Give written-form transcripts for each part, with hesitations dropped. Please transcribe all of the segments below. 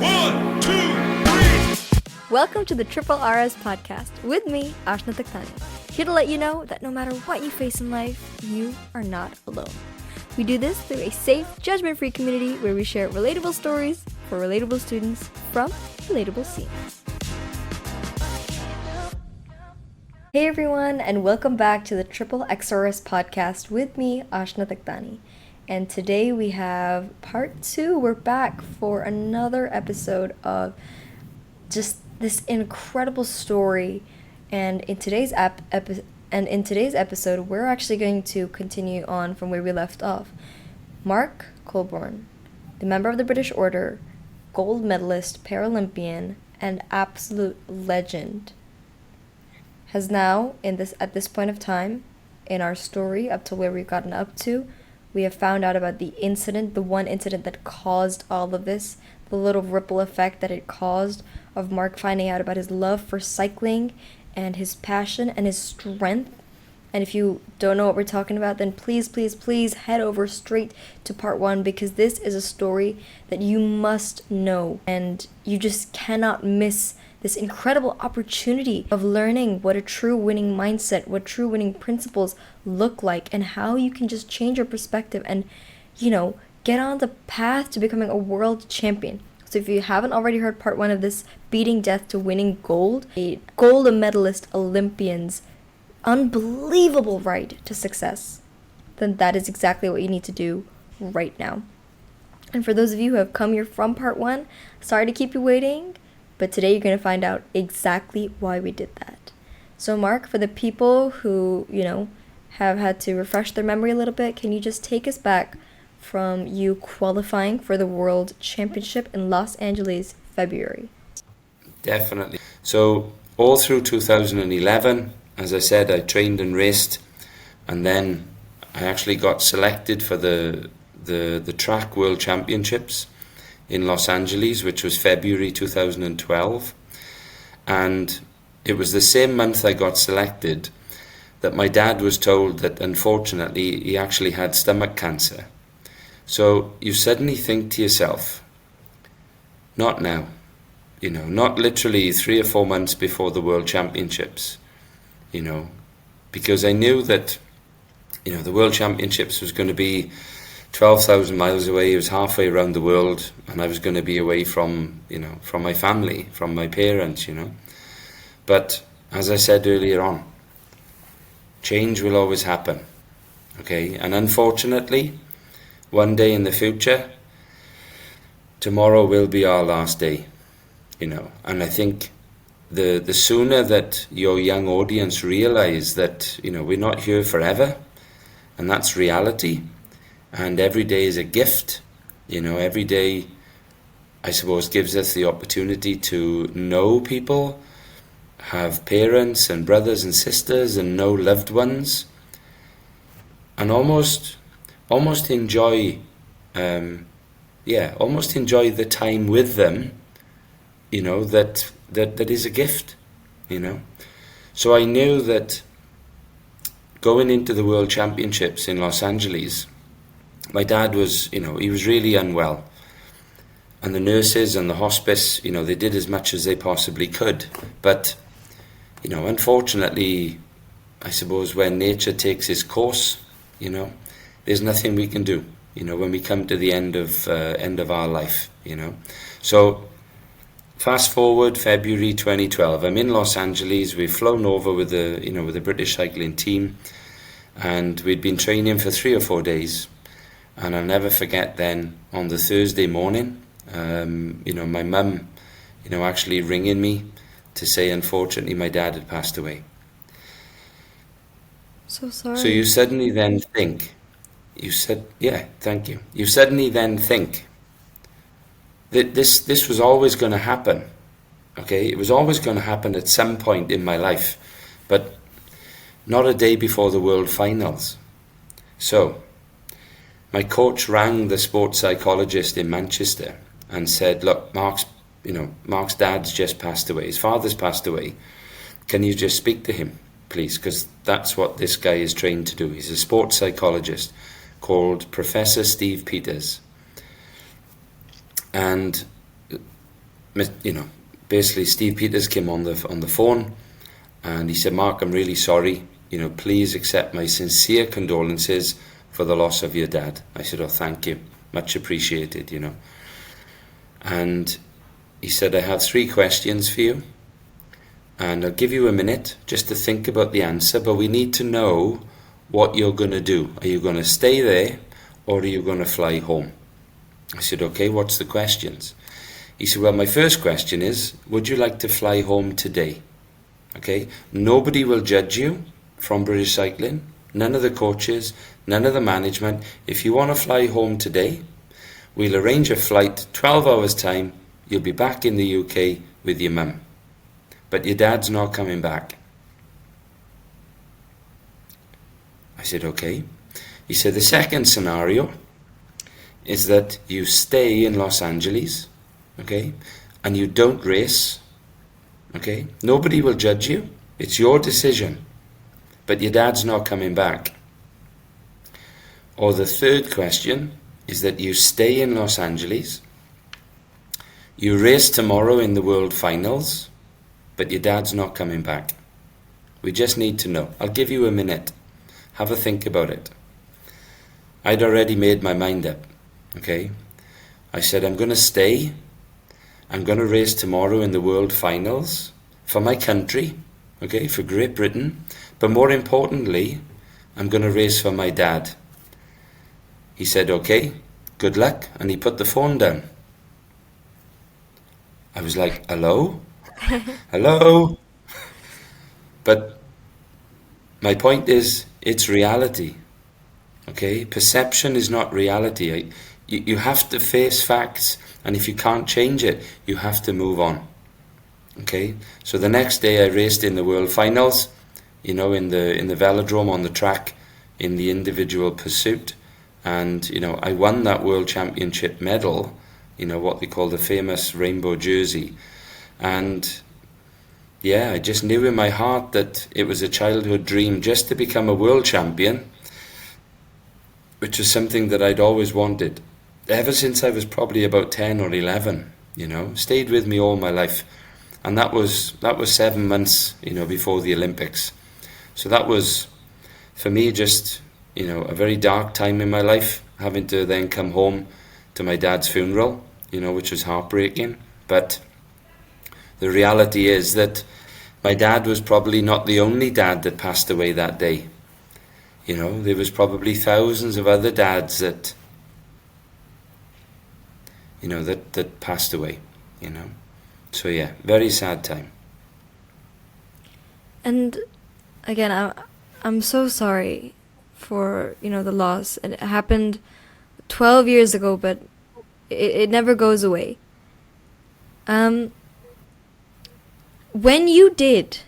1, 2, 3. Welcome to the Triple RS podcast with me, Ashna Takhtani. Here to let you know that no matter what you face in life, you are not alone. We do this through a safe, judgment-free community where we share relatable stories for relatable students from relatable scenes. Hey everyone, and welcome back to the Triple XRS podcast with me, Ashna Takhtani. And today we have part 2. We're back for another episode of just this incredible story. And in today's episode, we're actually going to continue on from where we left off. Mark Colbourne, the member of the British Order, gold medalist, Paralympian, and absolute legend, has now, at this point of time in our story, up to where we've gotten up to, we have found out about the one incident that caused all of this, the little ripple effect that it caused of Mark finding out about his love for cycling and his passion and his strength. And if you don't know what we're talking about, then please head over straight to part 1, because this is a story that you must know, and you just cannot miss this incredible opportunity of learning what a true winning mindset, what true winning principles look like, and how you can just change your perspective and, get on the path to becoming a world champion. So if you haven't already heard part 1 of this beating death to winning gold, a gold medalist Olympian's unbelievable right to success, then that is exactly what you need to do right now. And for those of you who have come here from part 1, sorry to keep you waiting, but today you're going to find out exactly why we did that. So Mark, for the people who, have had to refresh their memory a little bit, can you just take us back from you qualifying for the World Championship in Los Angeles, February? Definitely. So all through 2011, as I said, I trained and raced, and then I actually got selected for the track World Championships in Los Angeles, which was February 2012. And it was the same month I got selected that my dad was told that unfortunately he actually had stomach cancer. So you suddenly think to yourself, not now, not literally 3 or 4 months before the World Championships, because I knew that, the World Championships was going to be 12,000 miles away. It was halfway around the world, and I was going to be away from my family, from my parents, But as I said earlier on, change will always happen, okay? And unfortunately, one day in the future, tomorrow will be our last day, And I think the sooner that your young audience realize that, we're not here forever, and that's reality. And every day is a gift, every day, I suppose, gives us the opportunity to know people, have parents and brothers and sisters, and know loved ones, and almost enjoy, almost enjoy the time with them, that is a gift, So I knew that going into the World Championships in Los Angeles, my dad was, he was really unwell. And the nurses and the hospice, they did as much as they possibly could. But, unfortunately, I suppose when nature takes its course, there's nothing we can do, when we come to the end of our life, So fast forward February 2012, I'm in Los Angeles. We've flown over with the British cycling team, and we'd been training for 3 or 4 days. And I'll never forget then, on the Thursday morning, my mum, actually ringing me to say, unfortunately, my dad had passed away. So sorry. So you suddenly then think, thank you. You suddenly then think that this was always going to happen, okay? It was always going to happen at some point in my life, but not a day before the World Finals. So my coach rang the sports psychologist in Manchester and said, look, Mark's dad's just passed away. His father's passed away. Can you just speak to him, please? Because that's what this guy is trained to do. He's a sports psychologist called Professor Steve Peters. And you know, basically Steve Peters came on the phone, and he said, "Mark, I'm really sorry. You know, please accept my sincere condolences for the loss of your dad." I said, "Oh, thank you, much appreciated." You know, and he said, "I have 3 questions for you, and I'll give you a minute just to think about the answer, but we need to know what you're going to do. Are you going to stay there, or are you going to fly home?" I said, "Okay, what's the questions?" He said, "Well, my first question is, would you like to fly home today? Okay, nobody will judge you from British Cycling, none of the coaches, none of the management. If you want to fly home today, we'll arrange a flight, 12 hours time, you'll be back in the UK with your mum. But your dad's not coming back." I said, "Okay." He said, "The second scenario is that you stay in Los Angeles, okay, and you don't race, okay? Nobody will judge you. It's your decision, but your dad's not coming back. Or the third question is that you stay in Los Angeles, you race tomorrow in the World Finals, but your dad's not coming back. We just need to know. I'll give you a minute. Have a think about it." I'd already made my mind up, okay? I said, "I'm going to stay. I'm going to race tomorrow in the World Finals for my country, okay, for Great Britain. But more importantly, I'm going to race for my dad." He said, "Okay, good luck." And he put the phone down. I was like, "Hello? Hello?" But my point is, it's reality, okay? Perception is not reality. You have to face facts, and if you can't change it, you have to move on, okay? So the next day I raced in the World Finals, you know, in the velodrome on the track, in the individual pursuit, and, you know, I won that World Championship medal, you know, what they call the famous rainbow jersey. And yeah, I just knew in my heart that it was a childhood dream just to become a world champion, which is something that I'd always wanted ever since I was probably about 10 or 11, you know, stayed with me all my life. And that was 7 months, you know, before the Olympics. So that was, for me, just, you know, a very dark time in my life, having to then come home to my dad's funeral, you know, which was heartbreaking. But the reality is that my dad was probably not the only dad that passed away that day. You know, there was probably thousands of other dads that, you know, that passed away, you know. So yeah, very sad time. And again, I'm so sorry for, you know, the loss. It happened 12 years ago, but it never goes away. When you did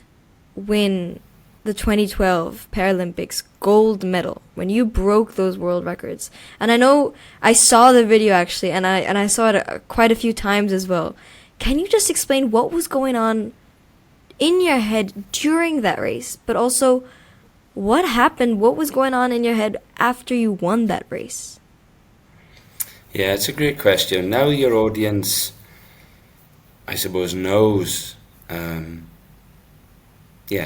win the 2012 Paralympics gold medal, when you broke those world records, and I know I saw the video actually, and I saw it quite a few times as well. Can you just explain what was going on in your head during that race, but also what happened, what was going on in your head after you won that race? Yeah, it's a great question. Now your audience, I suppose, knows,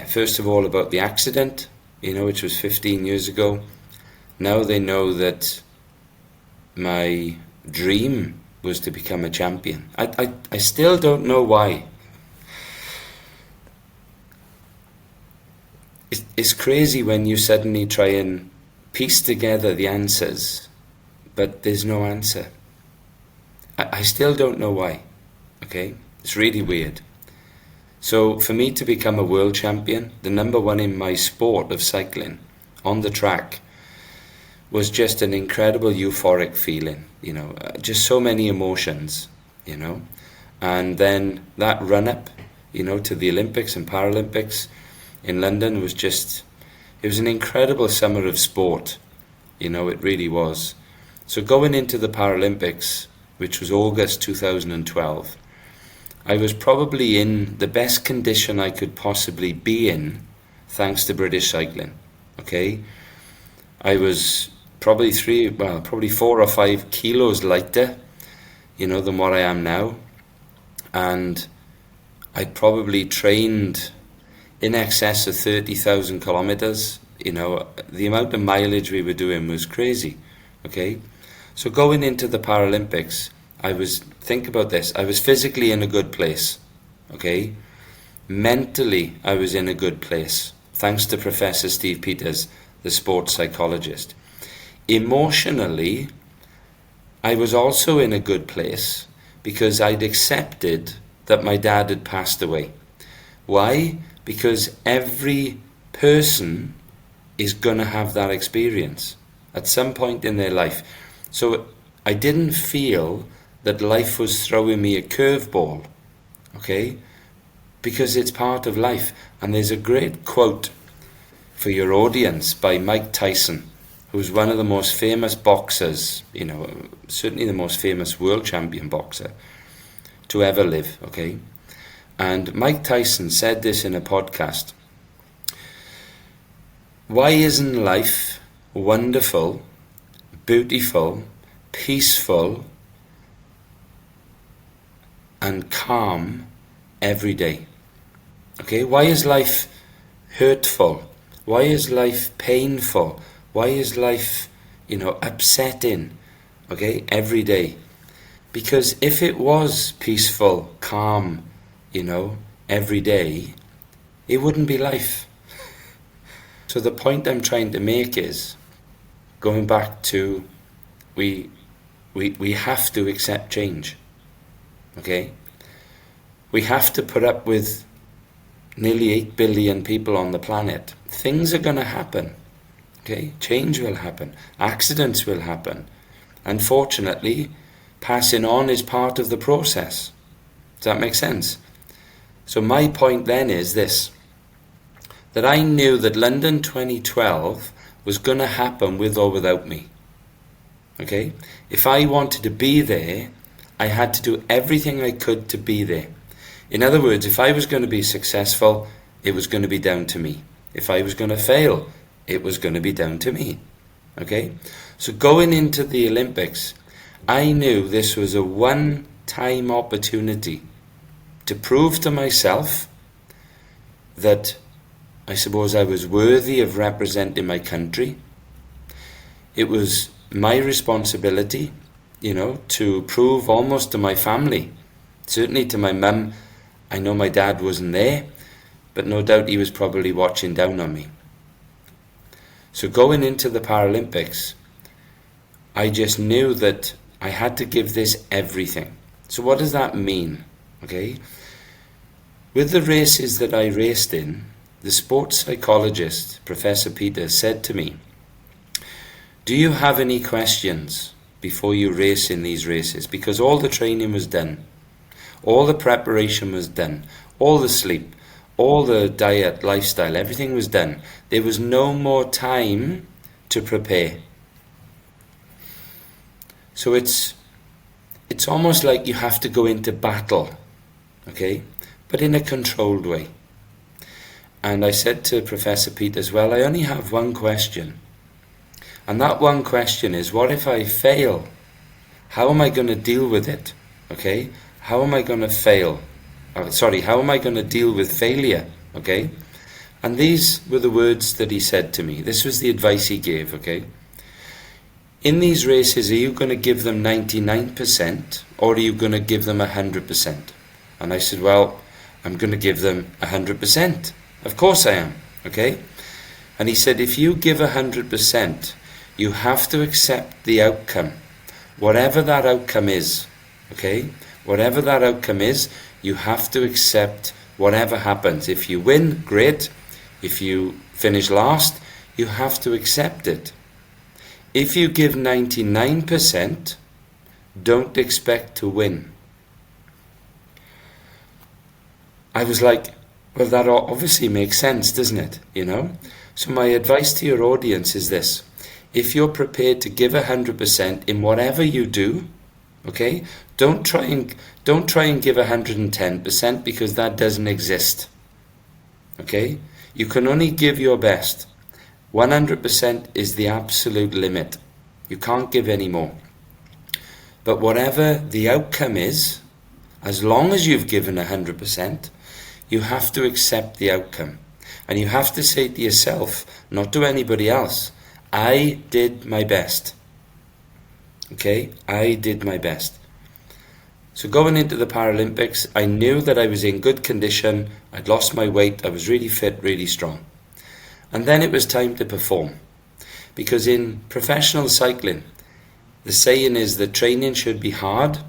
first of all, about the accident, you know, which was 15 years ago. Now they know that my dream was to become a champion. I still don't know why. It's crazy when you suddenly try and piece together the answers, but there's no answer. I still don't know why, okay? It's really weird. So for me to become a world champion, the number one in my sport of cycling, on the track, was just an incredible euphoric feeling, you know, just so many emotions, you know. And then that run-up, you know, to the Olympics and Paralympics in London was just, it was an incredible summer of sport, you know, it really was. So going into the Paralympics, which was August 2012, I was probably in the best condition I could possibly be in, thanks to British cycling, okay? I was probably 4 or 5 kilos lighter, you know, than what I am now. and I'd probably trained in excess of 30,000 kilometers. You know, the amount of mileage we were doing was crazy. Okay, so going into the Paralympics, think about this, I was physically in a good place. Okay, mentally I was in a good place, thanks to Professor Steve Peters, the sports psychologist. Emotionally, I was also in a good place because I'd accepted that my dad had passed away. Why? Because every person is going to have that experience at some point in their life. So I didn't feel that life was throwing me a curveball, okay? Because it's part of life. And there's a great quote for your audience by Mike Tyson, who's one of the most famous boxers, you know, certainly the most famous world champion boxer to ever live, okay? And Mike Tyson said this in a podcast. Why isn't life wonderful, beautiful, peaceful, and calm every day? Okay, why is life hurtful? Why is life painful? Why is life, you know, upsetting? Okay, every day. Because if it was peaceful, calm, you know, every day, it wouldn't be life. So the point I'm trying to make is, going back to, we have to accept change, okay? We have to put up with nearly 8 billion people on the planet. Things are going to happen, okay? Change will happen. Accidents will happen. Unfortunately, passing on is part of the process. Does that make sense? So my point then is this, that I knew that London 2012 was going to happen with or without me. Okay? If I wanted to be there, I had to do everything I could to be there. In other words, if I was going to be successful, it was going to be down to me. If I was going to fail, it was going to be down to me. Okay? So going into the Olympics, I knew this was a one-time opportunity to prove to myself that I suppose I was worthy of representing my country. It was my responsibility, you know, to prove almost to my family, certainly to my mum. I know my dad wasn't there, but no doubt he was probably watching down on me. So going into the Paralympics, I just knew that I had to give this everything. So what does that mean? Okay? With the races that I raced in, the sports psychologist, Professor Peters, said to me, do you have any questions before you race in these races? Because all the training was done. All the preparation was done. All the sleep, all the diet, lifestyle, everything was done. There was no more time to prepare. So it's almost like you have to go into battle, okay? But in a controlled way. And I said to Professor Peters, well, I only have one question. And that one question is, what if I fail? How am I going to deal with it? Okay? How am I going to fail? How am I going to deal with failure? Okay? And these were the words that he said to me. This was the advice he gave, okay? In these races, are you going to give them 99% or are you going to give them 100%? And I said, well, I'm going to give them 100%. Of course I am, okay? And he said, if you give 100%, you have to accept the outcome, whatever that outcome is, okay? Whatever that outcome is, you have to accept whatever happens. If you win, great. If you finish last, you have to accept it. If you give 99%, don't expect to win. I was like, well, that obviously makes sense, doesn't it? You know? So my advice to your audience is this. If you're prepared to give 100% in whatever you do, okay, don't try and give 110% because that doesn't exist. Okay? You can only give your best. 100% is the absolute limit. You can't give any more. But whatever the outcome is, As long as you've given 100%, you have to accept the outcome. And you have to say to yourself, not to anybody else, I did my best. Okay? I did my best. So going into the Paralympics, I knew that I was in good condition, I'd lost my weight, I was really fit, really strong. And then it was time to perform. Because in professional cycling, the saying is that training should be hard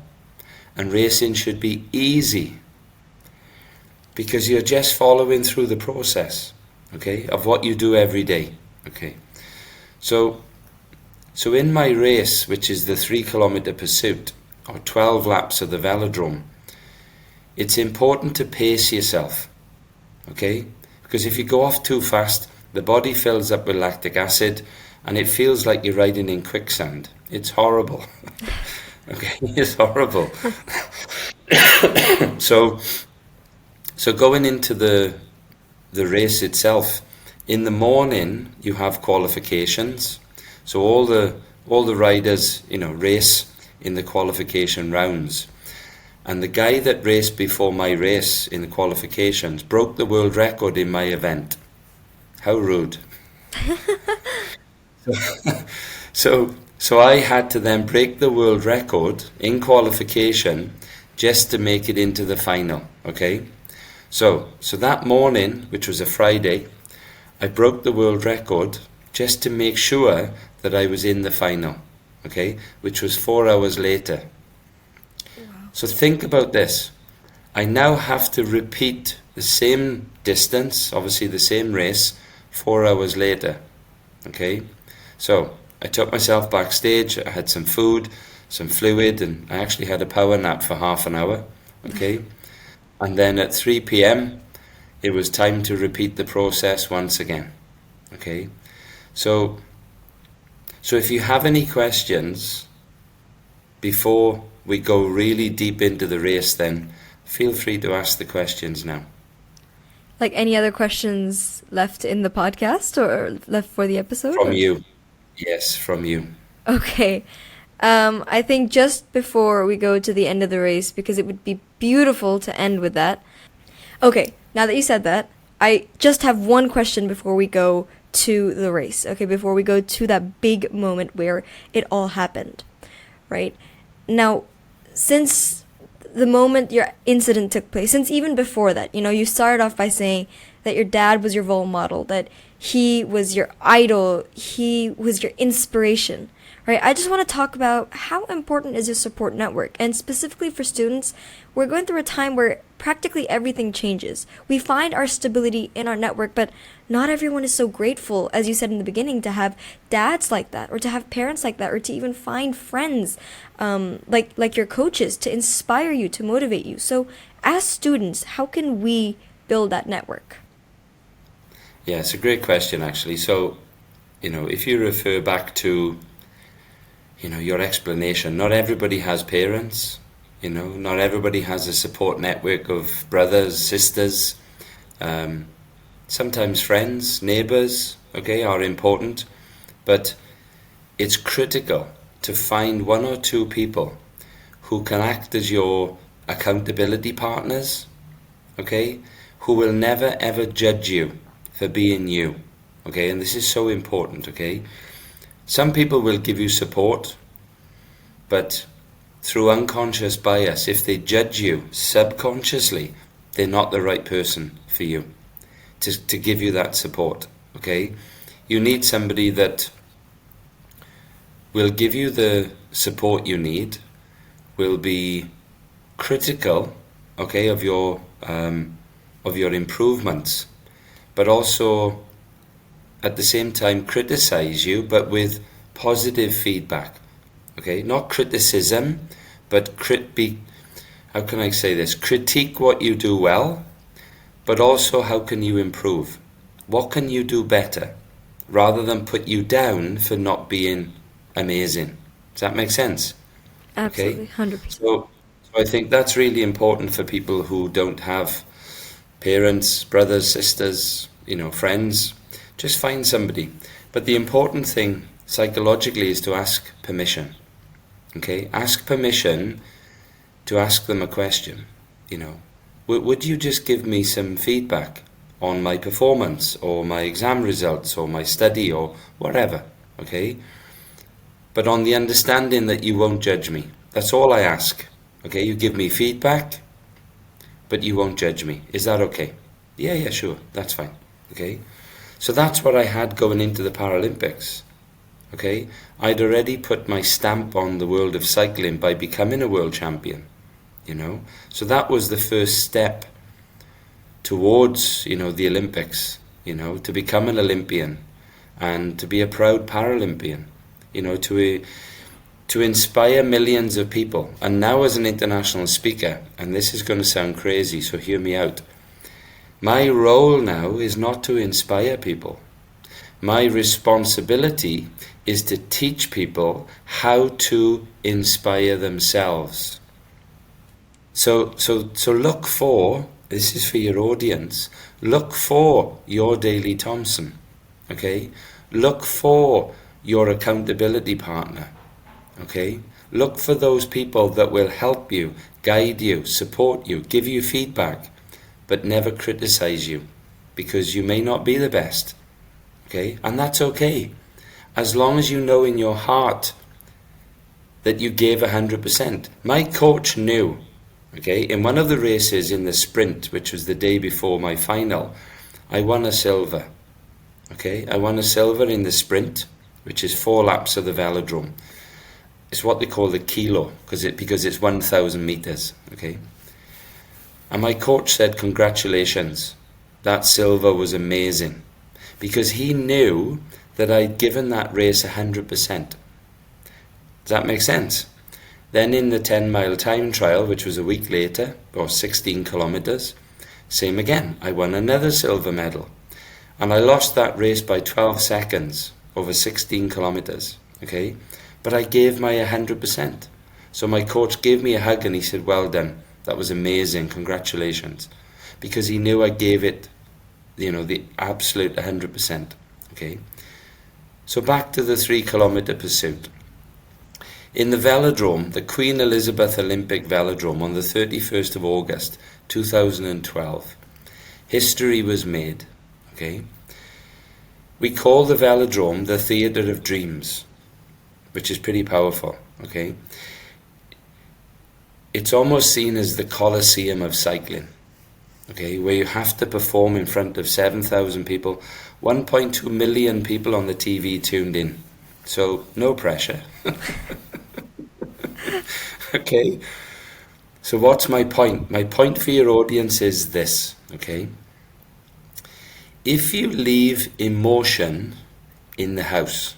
and racing should be easy. Because you're just following through the process, okay, of what you do every day. Okay. So in my race, which is the 3-kilometer pursuit, or 12 laps of the velodrome, it's important to pace yourself, okay? Because if you go off too fast, the body fills up with lactic acid and it feels like you're riding in quicksand. It's horrible. Okay, it's horrible. So going into the race itself, in the morning you have qualifications. So all the riders, race in the qualification rounds. And the guy that raced before my race in the qualifications broke the world record in my event. How rude. So I had to then break the world record in qualification just to make it into the final, okay? So that morning, which was a Friday, I broke the world record just to make sure that I was in the final, okay, which was 4 hours later. Wow. So think about this. I now have to repeat the same distance, obviously the same race, 4 hours later, okay? So I took myself backstage, I had some food, some fluid, and I actually had a power nap for half an hour, okay? And then at 3 p.m, it was time to repeat the process once again, okay? So if you have any questions before we go really deep into the race, then feel free to ask the questions now. Like any other questions left in the podcast or left for the episode? From you. Yes, from you. Okay. I think just before we go to the end of the race, because it would be beautiful to end with that. Okay, now that you said that, I just have one question before we go to the race, okay, before we go to that big moment where it all happened, right? Now, since the moment your incident took place, since even before that, you started off by saying that your dad was your role model, that he was your idol, he was your inspiration, right? I just want to talk about how important is your support network, and specifically for students, we're going through a time where practically everything changes. We find our stability in our network, but not everyone is so grateful, as you said in the beginning, to have dads like that, or to have parents like that, or to even find friends like your coaches to inspire you, to motivate you. So as students, how can we build that network? Yeah, it's a great question, actually. So, if you refer back to, your explanation, not everybody has parents, not everybody has a support network of brothers, sisters, sometimes friends, neighbors, okay, are important, but it's critical to find one or two people who can act as your accountability partners, okay, who will never ever judge you for being you, okay, and this is so important, okay. Some people will give you support, but through unconscious bias, if they judge you subconsciously, they're not the right person for you to give you that support, okay. You need somebody that will give you the support you need, will be critical, okay, of your improvements, but also at the same time criticize you, but with positive feedback, okay, not criticism, but how can I say this, critique what you do well, but also how can you improve, what can you do better, rather than put you down for not being amazing. Does that make sense? Absolutely, okay? 100%. So I think that's really important for people who don't have parents, brothers, sisters, friends. Just find somebody. But the important thing psychologically is to ask permission. Okay? Ask permission to ask them a question, you know. Would you just give me some feedback on my performance or my exam results or my study or whatever, okay? But on the understanding that you won't judge me. That's all I ask, okay? You give me feedback, but you won't judge me. Is that okay? Yeah, sure, that's fine, okay? So that's what I had going into the Paralympics, okay? I'd already put my stamp on the world of cycling by becoming a world champion, you know? So that was the first step towards, you know, the Olympics, you know, to become an Olympian and to be a proud Paralympian, you know, to inspire millions of people. And now as an international speaker, and this is going to sound crazy, so hear me out, my role now is not to inspire people. My responsibility is to teach people how to inspire themselves. So look for, this is for your audience, look for your Daley Thompson, okay? Look for your accountability partner, okay? Look for those people that will help you, guide you, support you, give you feedback, but never criticize you, because you may not be the best, okay? And that's okay, as long as you know in your heart that you gave 100%. My coach knew, okay, in one of the races in the sprint, which was the day before my final, I won a silver, okay? I won a silver in the sprint, which is 4 laps of the velodrome. It's what they call the kilo, because it's 1,000 meters, okay? And my coach said, congratulations, that silver was amazing, because he knew that I'd given that race 100%. Does that make sense? Then in the 10-mile time trial, which was a week later, or 16 kilometers, same again, I won another silver medal. And I lost that race by 12 seconds over 16 kilometers, okay? But I gave my 100%. So my coach gave me a hug and he said, well done. That was amazing, congratulations. Because he knew I gave it, you know, the absolute 100%, okay? So back to the 3-kilometer pursuit. In the velodrome, the Queen Elizabeth Olympic Velodrome, on the 31st of August, 2012, history was made, okay? We call the velodrome the Theatre of Dreams, which is pretty powerful, okay? It's almost seen as the Colosseum of cycling, okay, where you have to perform in front of 7,000 people, 1.2 million people on the TV tuned in, so no pressure. Okay, so what's my point? My point for your audience is this, okay? If you leave emotion in the house,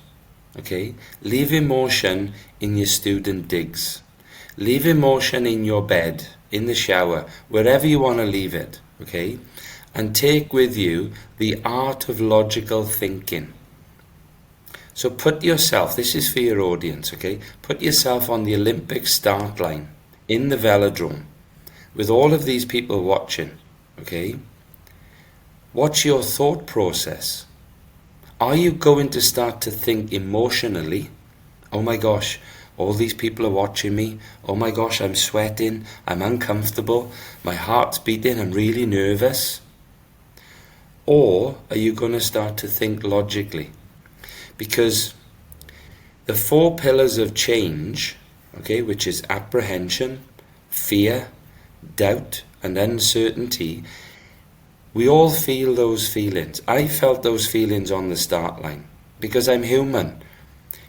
okay, leave emotion in your student digs, leave emotion in your bed, in the shower, wherever you want to leave it, okay, and take with you the art of logical thinking. So put yourself, this is for your audience, okay? Put yourself on the Olympic start line in the velodrome with all of these people watching, okay? What's your thought process? Are you going to start to think emotionally, oh my gosh, all these people are watching me, oh my gosh, I'm sweating, I'm uncomfortable, my heart's beating, I'm really nervous? Or are you going to start to think logically? Because the 4 pillars of change, okay, which is apprehension, fear, doubt, and uncertainty, we all feel those feelings. I felt those feelings on the start line because I'm human.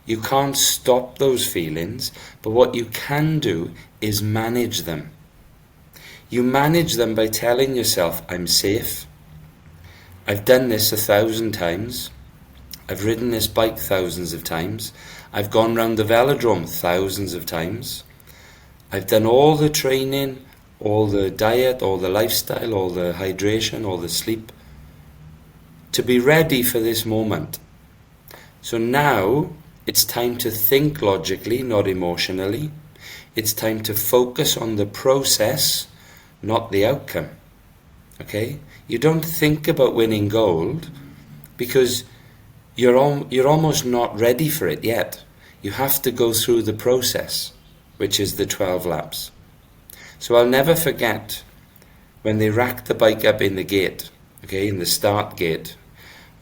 You can't stop those feelings, but what you can do is manage them. You manage them by telling yourself, I'm safe. I've done this 1,000 times. I've ridden this bike thousands of times. I've gone round the velodrome thousands of times. I've done all the training, all the diet, all the lifestyle, all the hydration, all the sleep to be ready for this moment. So now it's time to think logically, not emotionally. It's time to focus on the process, not the outcome. Okay? You don't think about winning gold because you're almost not ready for it yet. You have to go through the process, which is the 12 laps. So I'll never forget when they racked the bike up in the gate, okay, in the start gate,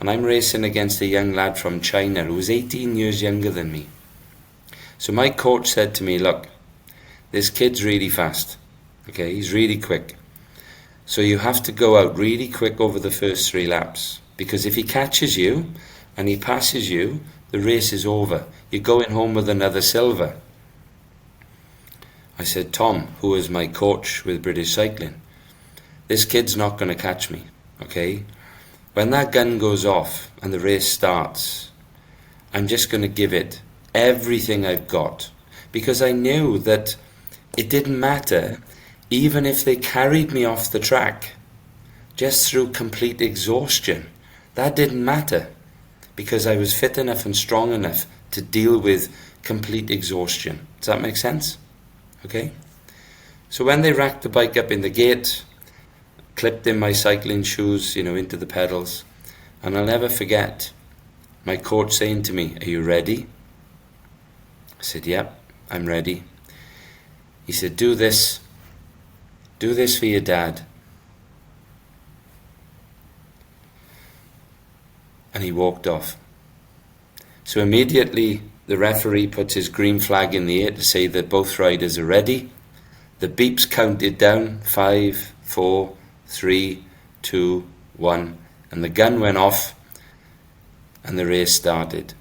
and I'm racing against a young lad from China who was 18 years younger than me. So my coach said to me, look, this kid's really fast, okay, he's really quick. So you have to go out really quick over the first 3 laps, because if he catches you and he passes you, the race is over. You're going home with another silver. I said, Tom, who is my coach with British Cycling, this kid's not going to catch me, okay? When that gun goes off and the race starts, I'm just going to give it everything I've got, because I knew that it didn't matter even if they carried me off the track just through complete exhaustion. That didn't matter, because I was fit enough and strong enough to deal with complete exhaustion. Does that make sense? Okay? So when they racked the bike up in the gate, clipped in my cycling shoes, into the pedals, and I'll never forget my coach saying to me, are you ready? I said, yep, I'm ready. He said, do this for your dad. And he walked off. So immediately the referee puts his green flag in the air to say that both riders are ready. The beeps counted down, 5, 4, 3, 2, 1, and the gun went off and the race started.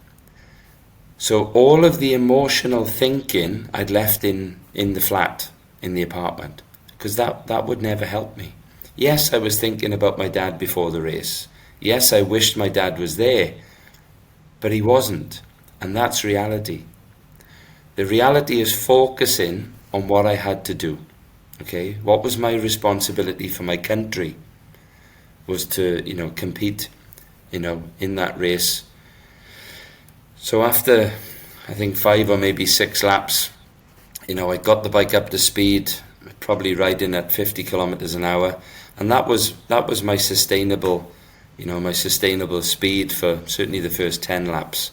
So all of the emotional thinking I'd left in the flat, in the apartment, because that would never help me. Yes, I was thinking about my dad before the race. Yes, I wished my dad was there, but he wasn't, and that's reality. The reality is focusing on what I had to do. Okay, what was my responsibility for my country was to, compete, in that race. So after, I think 5 or maybe 6 laps, I got the bike up to speed, probably riding at 50 kilometers an hour, and that was my sustainable, my sustainable speed for certainly the first 10 laps.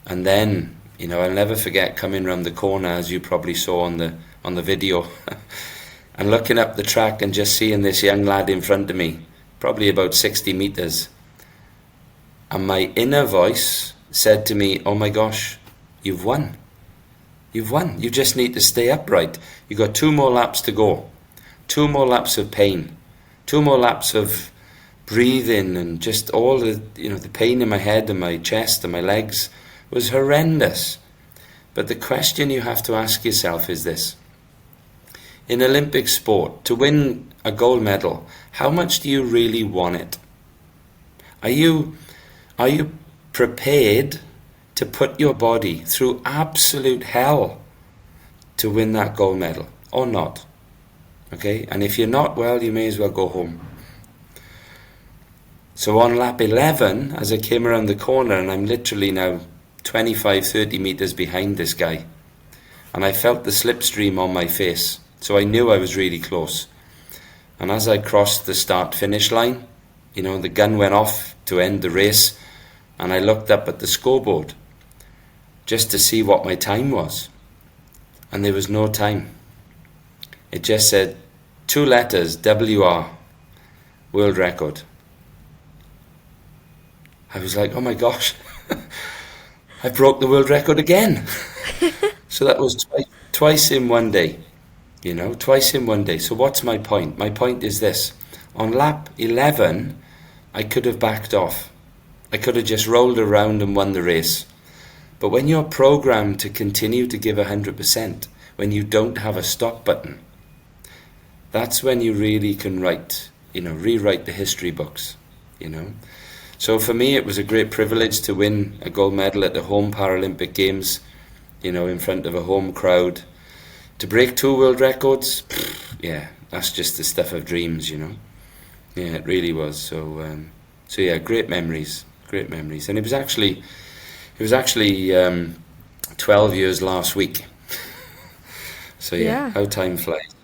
And then, I'll never forget coming around the corner, as you probably saw on the video, and looking up the track and just seeing this young lad in front of me, probably about 60 meters. And my inner voice said to me, oh my gosh, you've won. You've won. You just need to stay upright. You've got 2 more laps to go. 2 more laps of pain. 2 more laps of breathing, and just all the, the pain in my head and my chest and my legs was horrendous. But the question you have to ask yourself is this. In Olympic sport, to win a gold medal, how much do you really want it? Are you prepared to put your body through absolute hell to win that gold medal or not? Okay, and if you're not, well, you may as well go home. So on lap 11, as I came around the corner, and I'm literally now 25, 30 meters behind this guy, and I felt the slipstream on my face, so I knew I was really close. And as I crossed the start-finish line, the gun went off to end the race, and I looked up at the scoreboard just to see what my time was, and there was no time. It just said 2 letters, WR, world record. I was like, oh my gosh, I broke the world record again. So that was twice in one day, twice in one day. So what's my point? My point is this. On lap 11, I could have backed off. I could have just rolled around and won the race. But when you're programmed to continue to give 100%, when you don't have a stop button, that's when you really can rewrite the history books, So for me, it was a great privilege to win a gold medal at the home Paralympic Games, in front of a home crowd. To break 2 world records, yeah, that's just the stuff of dreams, Yeah, it really was. So yeah, great memories. And it was actually 12 years last week. So yeah, how time flies.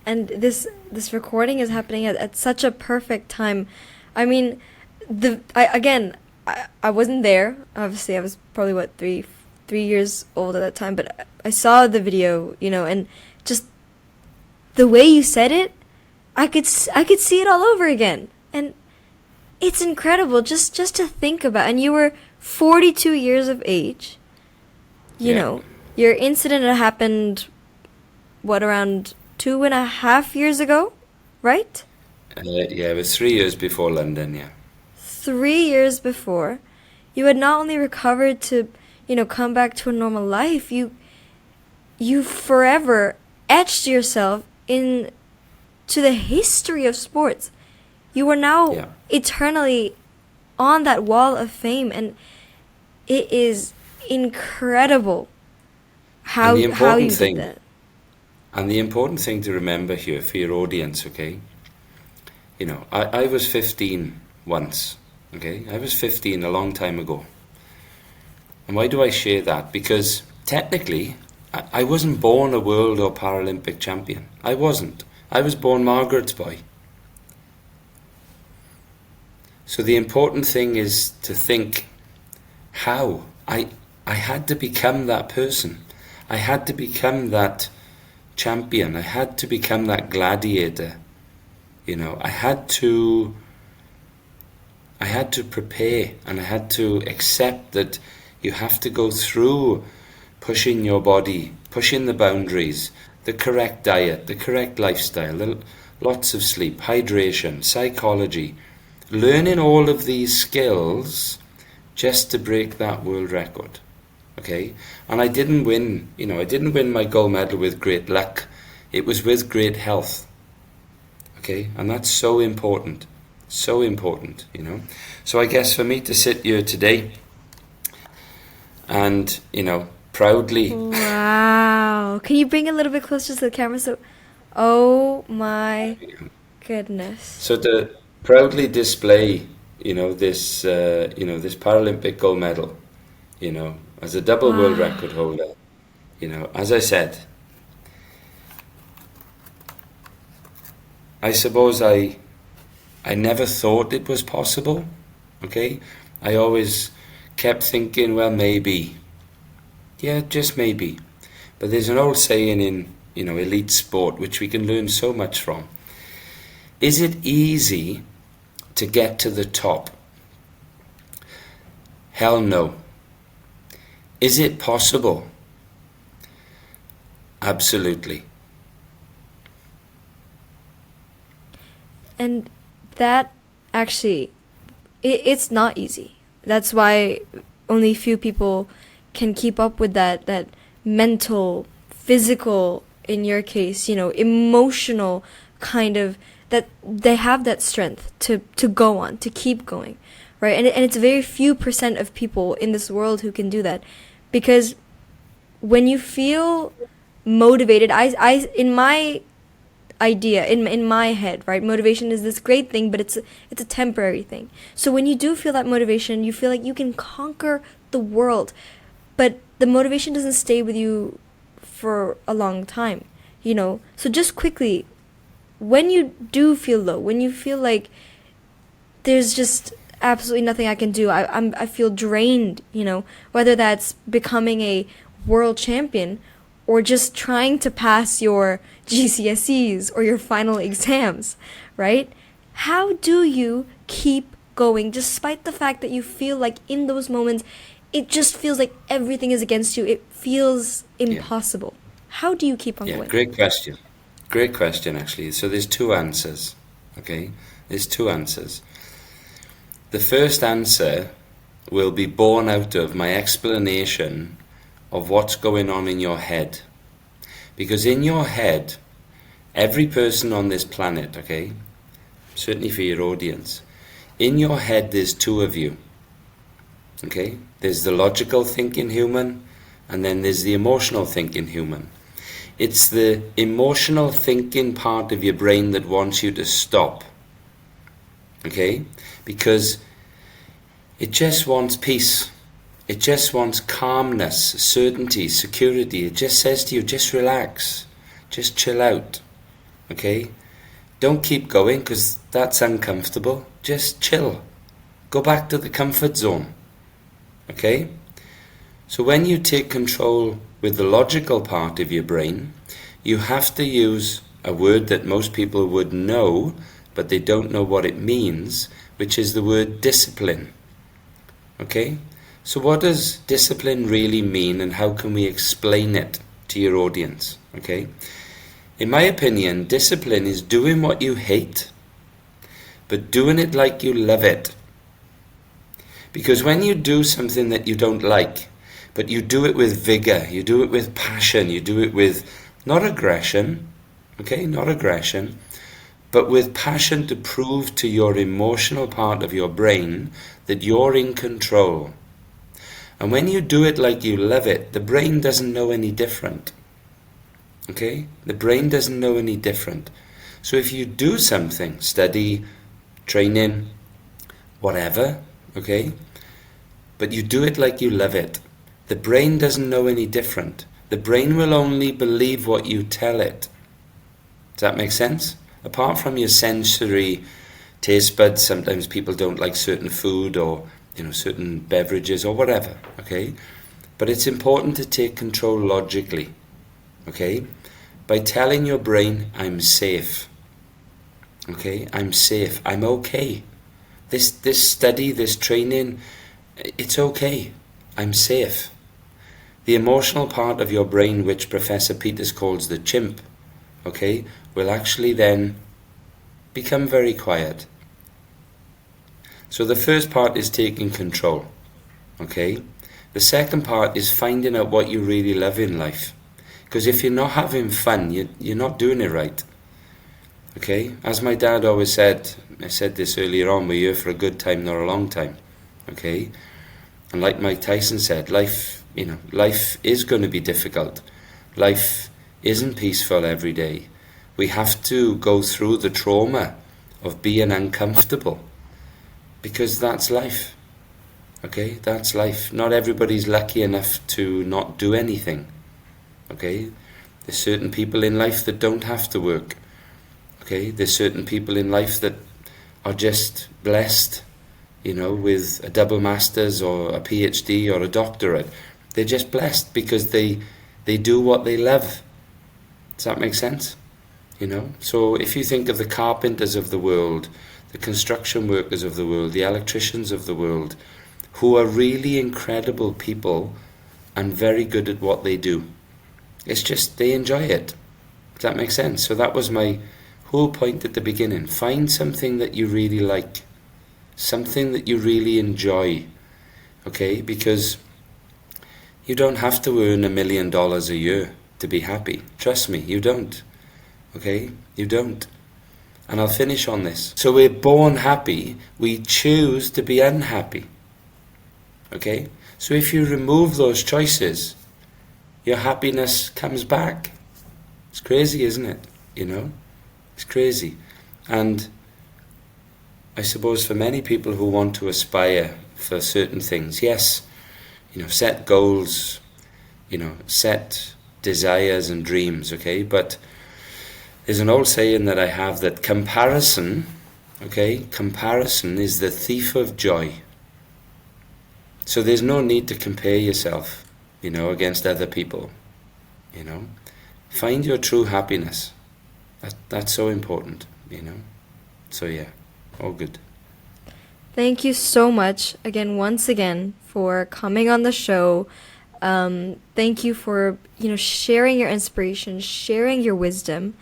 And this recording is happening at such a perfect time. I mean, I wasn't there. Obviously, I was probably 3 years old at that time. But I saw the video, and just the way you said it, I could see it all over again. And it's incredible just to think about. And you were 42 years of age. You know, your incident had happened, what, around 2.5 years ago, right? Yeah, it was 3 years before London, yeah. 3 years before. You had not only recovered to, come back to a normal life, you forever etched yourself into the history of sports. You are now eternally on that wall of fame, and it is incredible how you did that. And the important thing to remember here for your audience, okay? I was 15 once, okay? I was 15 a long time ago. And why do I share that? Because technically, I wasn't born a world or Paralympic champion. I wasn't. I was born Margaret's boy. So the important thing is to think how. I had to become that person. I had to become that champion. I had to become that gladiator. I had to prepare, and I had to accept that you have to go through pushing your body, pushing the boundaries, the correct diet, the correct lifestyle, lots of sleep, hydration, psychology, learning all of these skills just to break that world record. Okay? And I didn't win my gold medal with great luck. It was with great health. Okay? And that's so important. So important, So I guess for me to sit here today and, proudly... Wow. Can you bring it a little bit closer to the camera? Oh my goodness. So to proudly display, this Paralympic gold medal, as a double world record holder, as I said, I suppose I never thought it was possible, okay? I always kept thinking, well, maybe. Yeah, just maybe. But there's an old saying in, elite sport, which we can learn so much from. Is it easy to get to the top? Hell no. Is it possible? Absolutely. And that actually, it's not easy. That's why only few people can keep up with that mental, physical, in your case, emotional kind of, that they have that strength to go on, to keep going, right? And it's very few % of people in this world who can do that. Because when you feel motivated, I in my idea, in my head, right, motivation is this great thing, but it's a temporary thing. So when you do feel that motivation, you feel like you can conquer the world, but the motivation doesn't stay with you for a long time, So just quickly, when you do feel low, when you feel like there's just absolutely nothing I can do, I feel drained, whether that's becoming a world champion or just trying to pass your GCSEs or your final exams, right? How do you keep going despite the fact that you feel like in those moments it just feels like everything is against you? It feels impossible. How do you keep on going? Great question. Great question, actually. So there's two answers, okay? There's two answers. The first answer will be born out of my explanation of what's going on in your head. Because in your head, every person on this planet, okay, certainly for your audience, in your head there's two of you, okay? There's the logical thinking human, and then there's the emotional thinking human. It's the emotional thinking part of your brain that wants you to stop, okay? Because it just wants peace. It just wants calmness, certainty, security. It just says to you, just relax, just chill out, okay? Don't keep going because that's uncomfortable. Just chill. Go back to the comfort zone, okay? So when you take control with the logical part of your brain, you have to use a word that most people would know, but they don't know what it means, which is the word discipline. Okay? So what does discipline really mean, and how can we explain it to your audience? Okay? In my opinion, discipline is doing what you hate, but doing it like you love it. Because when you do something that you don't like, but you do it with vigor, you do it with passion, you do it with not aggression, okay, not aggression, but with passion to prove to your emotional part of your brain that you're in control. And when you do it like you love it, the brain doesn't know any different. Okay? The brain doesn't know any different. So if you do something, study, training, whatever, okay, but you do it like you love it, the brain doesn't know any different. The brain will only believe what you tell it. Does that make sense? Apart from your sensory taste buds, sometimes people don't like certain food or, certain beverages or whatever, okay? But it's important to take control logically, okay? By telling your brain, I'm safe, okay? I'm safe, I'm okay. This study, this training, it's okay, I'm safe. The emotional part of your brain, which Professor Peters calls the chimp, okay, will actually then become very quiet. So the first part is taking control, okay? The second part is finding out what you really love in life. Because if you're not having fun, you're not doing it right, okay? As my dad always said, I said this earlier on, we're here for a good time, not a long time, okay? And like Mike Tyson said, life is going to be difficult. Life isn't peaceful every day. We have to go through the trauma of being uncomfortable, because that's life, okay? That's life. Not everybody's lucky enough to not do anything, okay? There's certain people in life that don't have to work, okay? There's certain people in life that are just blessed, with a double master's or a PhD or a doctorate. They're just blessed because they do what they love. Does that make sense? So if you think of the carpenters of the world, the construction workers of the world, the electricians of the world, who are really incredible people and very good at what they do. It's just they enjoy it. Does that make sense? So that was my whole point at the beginning. Find something that you really like, something that you really enjoy, okay? Because you don't have to earn $1 million a year to be happy. Trust me, you don't. Okay? You don't. And I'll finish on this. So we're born happy, we choose to be unhappy. Okay? So if you remove those choices, your happiness comes back. It's crazy, isn't it? It's crazy. And I suppose for many people who want to aspire for certain things, yes, set goals, set desires and dreams, okay? But there's an old saying that I have that comparison is the thief of joy. So there's no need to compare yourself, against other people, Find your true happiness. That's so important, So yeah, all good. Thank you so much once again for coming on the show. Thank you for sharing your inspiration, sharing your wisdom.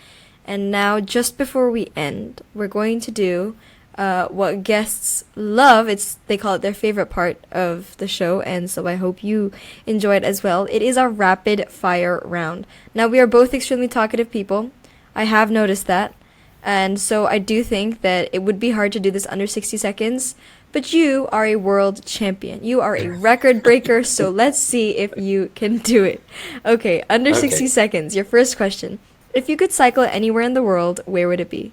And now, just before we end, we're going to do what guests love. They call it their favorite part of the show, and so I hope you enjoy it as well. It is our rapid fire round. Now, we are both extremely talkative people. I have noticed that. And so I do think that it would be hard to do this under 60 seconds, but you are a world champion. You are a record breaker, so let's see if you can do it. Okay, under 60 seconds, your first question. If you could cycle anywhere in the world, where would it be?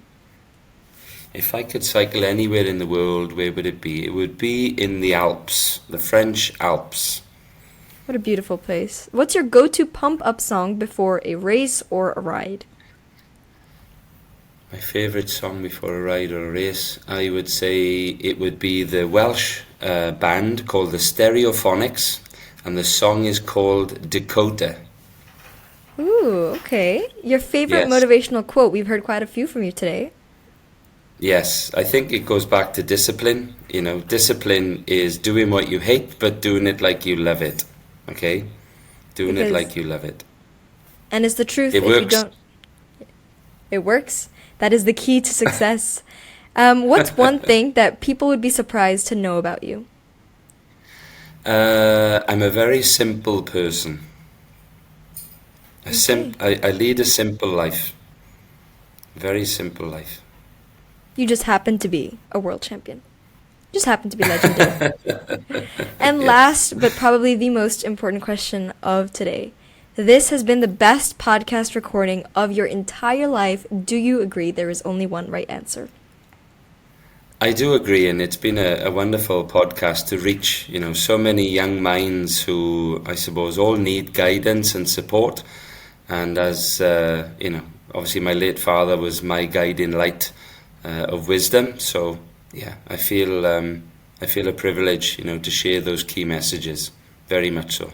If I could cycle anywhere in the world, where would it be? It would be in the Alps, the French Alps. What a beautiful place. What's your go-to pump-up song before a race or a ride? My favourite song before a ride or a race, I would say it would be the Welsh band called the Stereophonics, and the song is called Dakota. Ooh, Ooh, okay. Your favorite Yes. motivational quote? We've heard quite a few from you today. Yes, I think it goes back to discipline. You know, discipline is doing what you hate, but doing it like you love it. Okay? Doing it Because, like you love it. and it's the truth, It if you works. don't, it works. That is the key to success. What's one thing that people would be surprised to know about you? I'm a very simple person. Okay. I lead a simple life. Very simple life. You just happen to be a world champion. Just happen to be legendary. And Yes. last, but probably the most important question of today. This has been the best podcast recording of your entire life. Do you agree there is only one right answer? I do agree, and it's been a wonderful podcast to reach, you know, so many young minds who I suppose all need guidance and support. And as you know, obviously my late father was my guiding light of wisdom. So yeah, I feel a privilege, you know, to share those key messages. Very much so.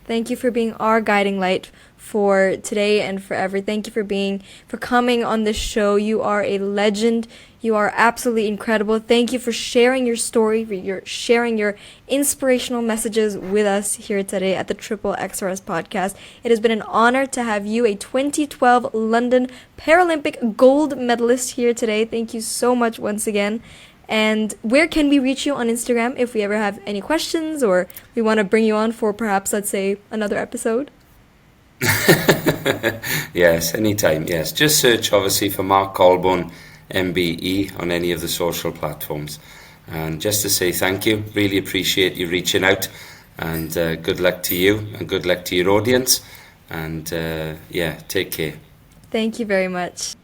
Thank you for being our guiding light for today and forever. Thank you for coming on this show. You are a legend. You are absolutely incredible. Thank you for sharing your story, sharing your inspirational messages with us here today at the Triple XRS podcast. It has been an honor to have you, a 2012 London Paralympic Gold Medalist, here today. Thank you so much once again. And where can we reach you on Instagram if we ever have any questions or we want to bring you on for perhaps, let's say, another episode? Yes, anytime. Yes, just search obviously for Mark Colbourne MBE on any of the social platforms. And just to say thank you, really appreciate you reaching out, and good luck to you and good luck to your audience. And yeah, take care. Thank you very much.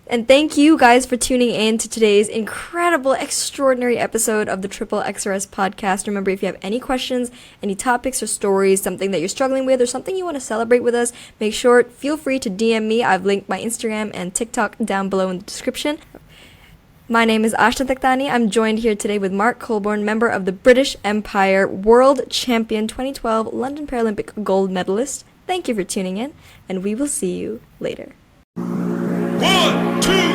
And thank you guys for tuning in to today's incredible, extraordinary episode of the Triple XRS podcast. Remember, if you have any questions, any topics or stories, something that you're struggling with, or something you want to celebrate with us, feel free to DM me. I've linked my Instagram and TikTok down below in the description. My name is Ashna Takhtani. I'm joined here today with Mark Colbourne, member of the British Empire, world champion, 2012 London Paralympic Gold Medalist. Thank you for tuning in, and we will see you later. 1, 2,